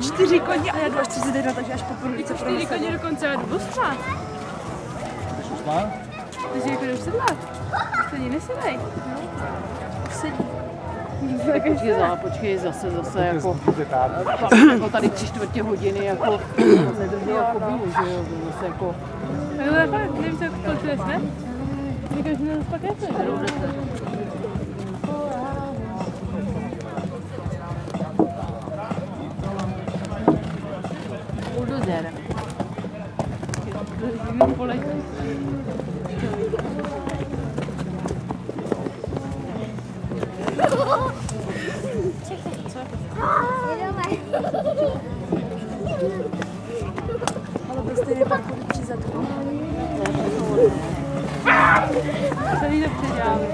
Čtyři koně a já jdu až 31, takže až po půlce. 4 koně dokonce a 200. Ty jsi jako jdeš sedlat. Stejně nesedej. Sedí. Počkej, zase jako tady 3/4 hodiny jako nedržel jako bílu, že jo, zase jako... Ale fakt, nevím, co kolik to je, ne? Říkáš, že nás pak je to, Bulldozer. Poletí. Ale to stejně pak budu přizadku. Celý to předěláme.